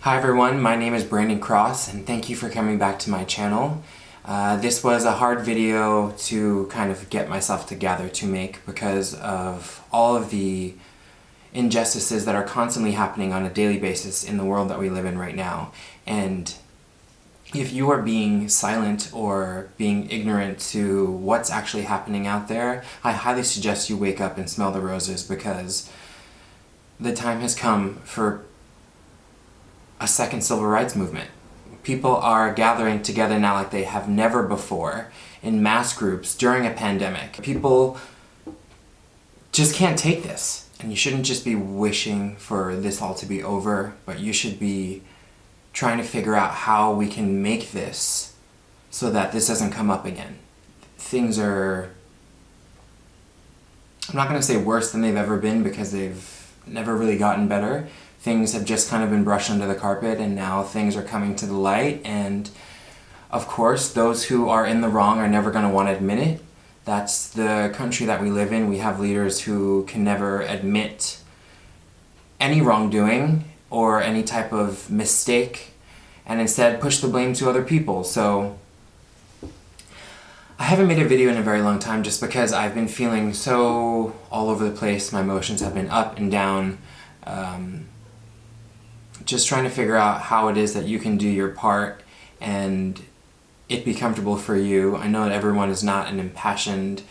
Hi everyone, my name is Itsbrandyncross and thank you for coming back to my channel. This was a hard video to kind of get myself together to make because of all of the injustices that are constantly happening on a daily basis in the world that we live in right now. And if you are being silent or being ignorant to what's actually happening out there, I highly suggest you wake up and smell the roses, because the time has come for a second civil rights movement. People are gathering together now like they have never before in mass groups during a pandemic. People just can't take this, and you shouldn't just be wishing for this all to be over, but you should be trying to figure out how we can make this so that this doesn't come up again. Things are, I'm not going to say worse than they've ever been, because they've never really gotten better. Things have just kind of been brushed under the carpet, and now things are coming to the light, and of course those who are in the wrong are never going to want to admit it. That's the country that we live in. We have leaders who can never admit any wrongdoing or any type of mistake, and instead push the blame to other people. So I haven't made a video in a very long time just because I've been feeling so all over the place. My emotions have been up and down. Just trying to figure out how it is that you can do your part and it be comfortable for you. I know that everyone is not an impassioned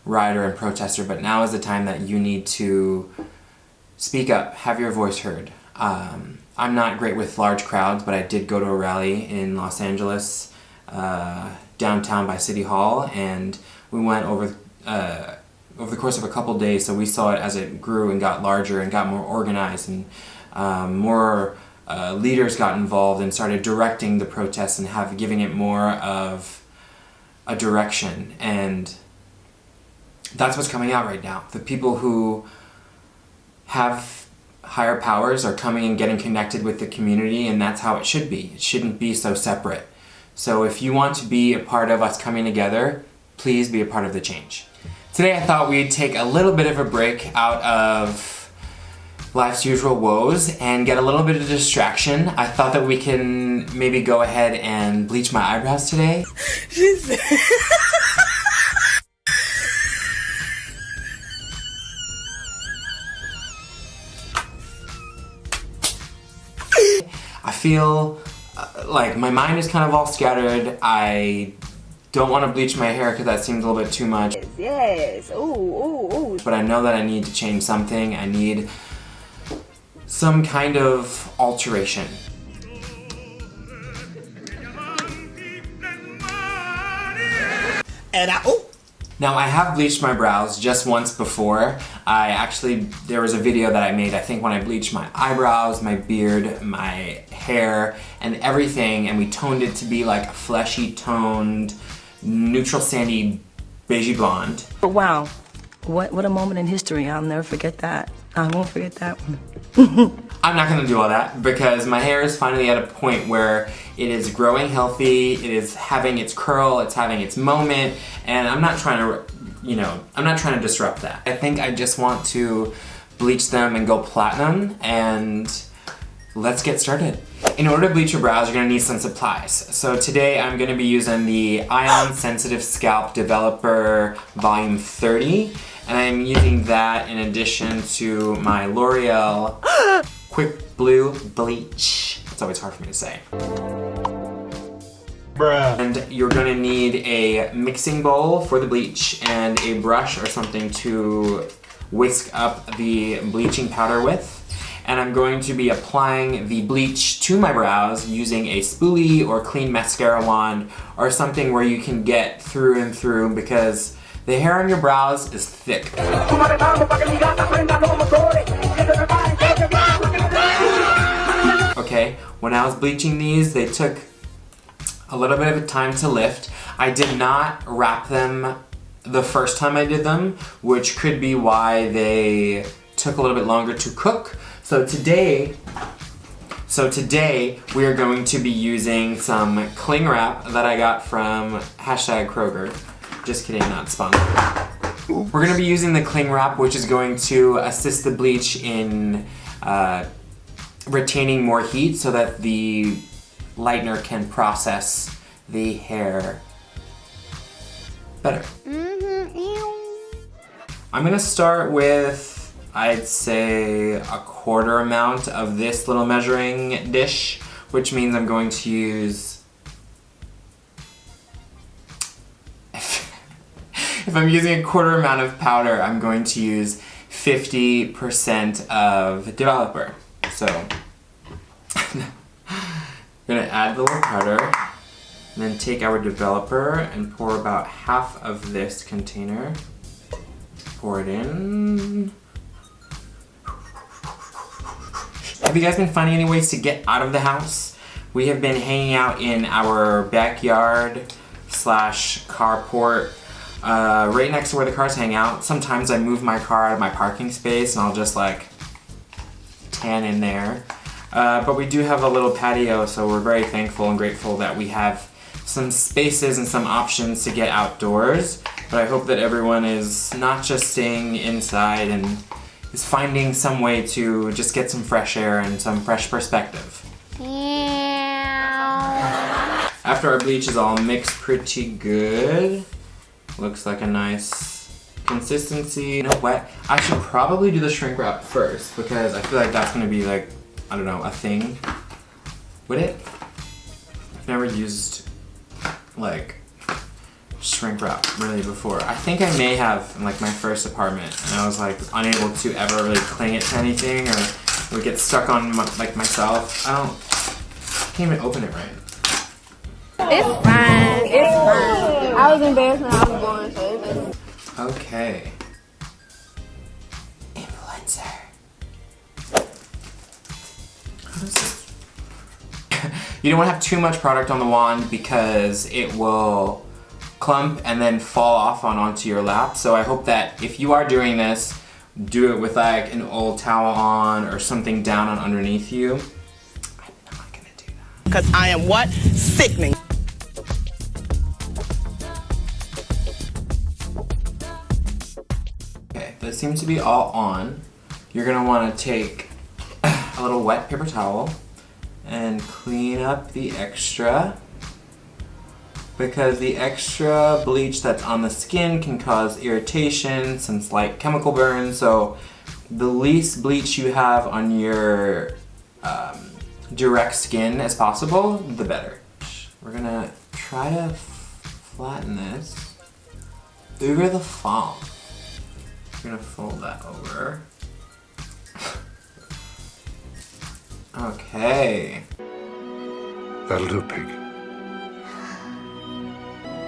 rioter and protester, but now is the time that you need to speak up, have your voice heard. I'm not great with large crowds, but I did go to a rally in Los Angeles, downtown by City Hall, and we went over the course of a couple days, so we saw it as it grew and got larger and got more organized, and more leaders got involved and started directing the protests and giving it more of a direction. And that's what's coming out right now. The people who have higher powers are coming and getting connected with the community, and that's how it should be. It shouldn't be so separate. So if you want to be a part of us coming together, please be a part of the change. Today I thought we'd take a little bit of a break out of life's usual woes and get a little bit of distraction. I thought that we can maybe go ahead and bleach my eyebrows today. I feel like my mind is kind of all scattered. I don't want to bleach my hair because that seems a little bit too much. Yes. Ooh, ooh, ooh. But I know that I need to change something. I need some kind of alteration. And Now, I have bleached my brows just once before. There was a video that I made, I think, when I bleached my eyebrows, my beard, my hair, and everything, and we toned it to be like a fleshy toned, neutral sandy, beigey blonde. wow. What a moment in history. I'll never forget that. I won't forget that one. I'm not gonna do all that because my hair is finally at a point where it is growing healthy, it is having its curl, it's having its moment, and I'm not trying to, I'm not trying to disrupt that. I think I just want to bleach them and go platinum, and let's get started. In order to bleach your brows, you're gonna need some supplies. So today I'm gonna be using the Ion Sensitive Scalp Developer Volume 30, and I'm using that in addition to my L'Oreal Quick Blue Bleach. It's always hard for me to say. Bruh. And you're gonna need a mixing bowl for the bleach and a brush or something to whisk up the bleaching powder with. And I'm going to be applying the bleach to my brows using a spoolie or clean mascara wand or something where you can get through and through, because the hair on your brows is thick. Okay, when I was bleaching these, they took a little bit of time to lift. I did not wrap them the first time I did them, which could be why they took a little bit longer to cook. So today we are going to be using some cling wrap that I got from #Kroger. Just kidding, not sponsored. We're gonna be using the cling wrap, which is going to assist the bleach in retaining more heat so that the lightener can process the hair better. I'm gonna start with, I'd say, a quarter amount of this little measuring dish, which means I'm going to use, if I'm using a quarter amount of powder, I'm going to use 50% of developer. So, I'm gonna add the little powder, and then take our developer and pour about half of this container. Pour it in. Have you guys been finding any ways to get out of the house? We have been hanging out in our backyard / carport, right next to where the cars hang out. Sometimes I move my car out of my parking space and I'll just like tan in there. But we do have a little patio, so we're very thankful and grateful that we have some spaces and some options to get outdoors. But I hope that everyone is not just staying inside and is finding some way to just get some fresh air and some fresh perspective. After our bleach is all mixed pretty good, looks like a nice consistency. You know what? I should probably do the shrink wrap first because I feel like that's gonna be like, I don't know, a thing. Would it? I've never used like shrink wrap really before. I think I may have in like my first apartment, and I was like unable to ever really cling it to anything, or it would get stuck on like myself. I can't even open it right. It's fine. It's fine. I was embarrassed when I was born, so it's just... Okay. Influencer. How does this? You don't want to have too much product on the wand because it will clump and then fall off onto your lap. So I hope that if you are doing this, do it with like an old towel on or something down on underneath you. I'm not gonna do that. Because I am what? Sickening. Okay, that seems to be all on. You're gonna wanna take a little wet paper towel and clean up the extra, because the extra bleach that's on the skin can cause irritation, some slight chemical burn. So the least bleach you have on your direct skin as possible, the better. We're gonna try to flatten this over the foam. We're gonna fold that over. Okay. That'll do, pig.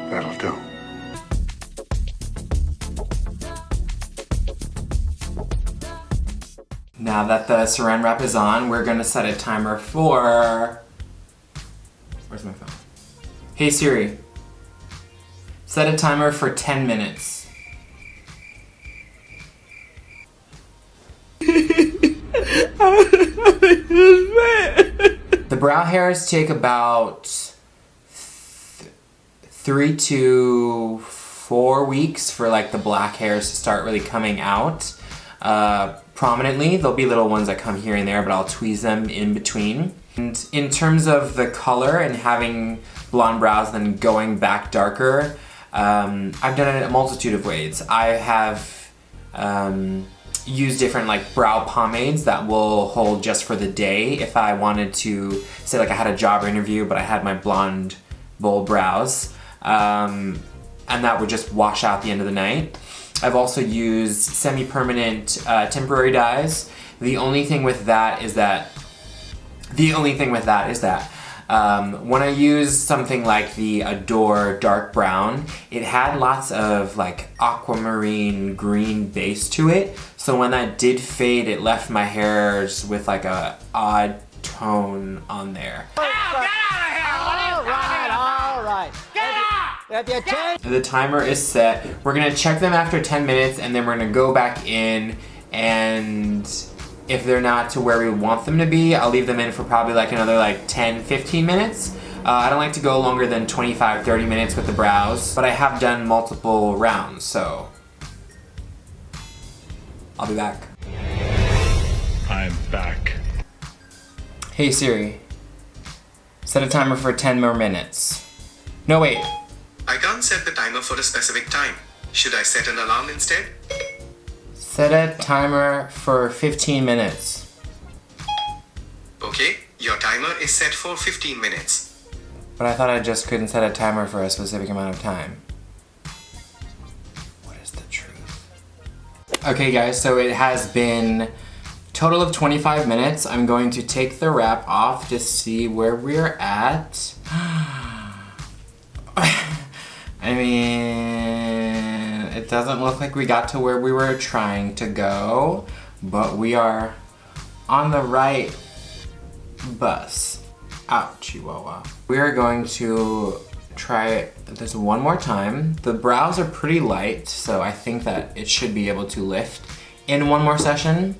That'll do. Now that the saran wrap is on, we're gonna set a timer for... Where's my phone? Hey Siri, set a timer for 10 minutes. The brow hairs take about 3 to 4 weeks for like the black hairs to start really coming out prominently. There'll be little ones that come here and there, but I'll tweeze them in between. And in terms of the color and having blonde brows then going back darker, I've done it a multitude of ways. I have use different like brow pomades that will hold just for the day if I wanted to, say like I had a job interview but I had my blonde bold brows, and that would just wash out the end of the night. I've also used semi-permanent temporary dyes. The only thing with that is that when I use something like the Adore Dark Brown, it had lots of like aquamarine green base to it. So when that did fade, it left my hairs with like a odd tone on there. All right. The timer is set. We're gonna check them after 10 minutes and then we're gonna go back in, and if they're not to where we want them to be, I'll leave them in for probably like another like 10-15 minutes. I don't like to go longer than 25-30 minutes with the brows, but I have done multiple rounds, so I'll be back. I'm back. Hey Siri, set a timer for 10 more minutes. No, wait. I can't set the timer for a specific time. Should I set an alarm instead? Set a timer for 15 minutes. Okay, your timer is set for 15 minutes. But I thought I just couldn't set a timer for a specific amount of time. What is the truth? Okay guys, so it has been total of 25 minutes. I'm going to take the wrap off to see where we're at. I mean, it doesn't look like we got to where we were trying to go, but we are on the right bus. Ouch, Chihuahua. We are going to try this one more time. The brows are pretty light, so I think that it should be able to lift in one more session.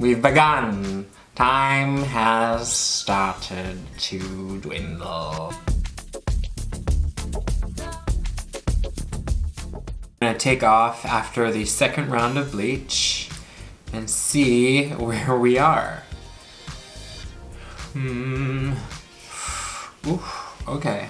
We've begun. Time has started to dwindle. I'm gonna take off after the second round of bleach and see where we are. Ooh, okay.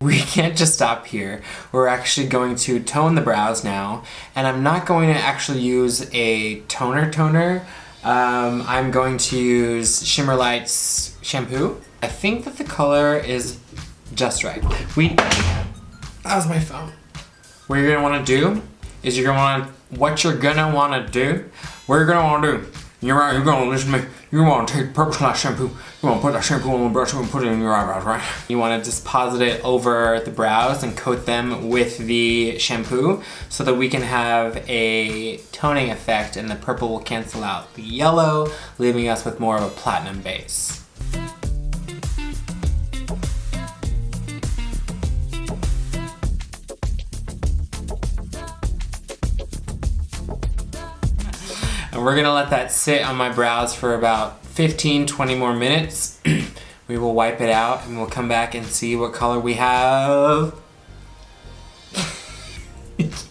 We can't just stop here. We're actually going to tone the brows now, and I'm not going to actually use a toner. I'm going to use Shimmer Lights shampoo. I think that the color is just right. That was my phone. What you're gonna wanna do is you're gonna listen to me. You wanna take purple slash shampoo. You wanna put that shampoo on the brush and put it in your eyebrows, right? You wanna just deposit it over the brows and coat them with the shampoo so that we can have a toning effect, and the purple will cancel out the yellow, leaving us with more of a platinum base. And we're gonna let that sit on my brows for about 15-20 more minutes. We will wipe it out and we'll come back and see what color we have.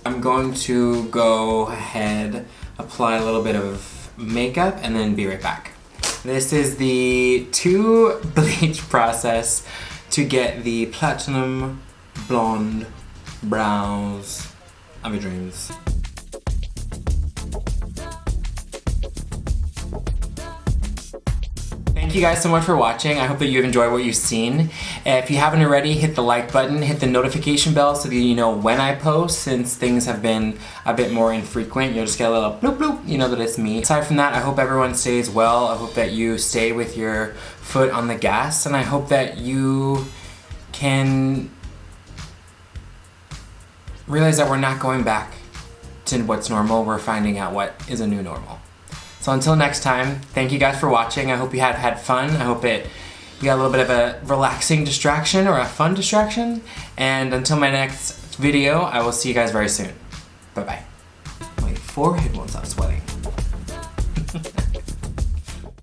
I'm going to go ahead, apply a little bit of makeup, and then be right back. This is the 2 bleach process to get the platinum blonde brows of your dreams. Thank you guys so much for watching. I hope that you've enjoyed what you've seen. If you haven't already, hit the like button, hit the notification bell so that you know when I post. Since things have been a bit more infrequent, you'll just get a little bloop bloop, you know that it's me. Aside from that, I hope everyone stays well. I hope that you stay with your foot on the gas, and I hope that you can realize that we're not going back to what's normal. We're finding out what is a new normal. So until next time, thank you guys for watching. I hope you have had fun. I hope you got a little bit of a relaxing distraction or a fun distraction. And until my next video, I will see you guys very soon. Bye-bye. My forehead won't stop sweating.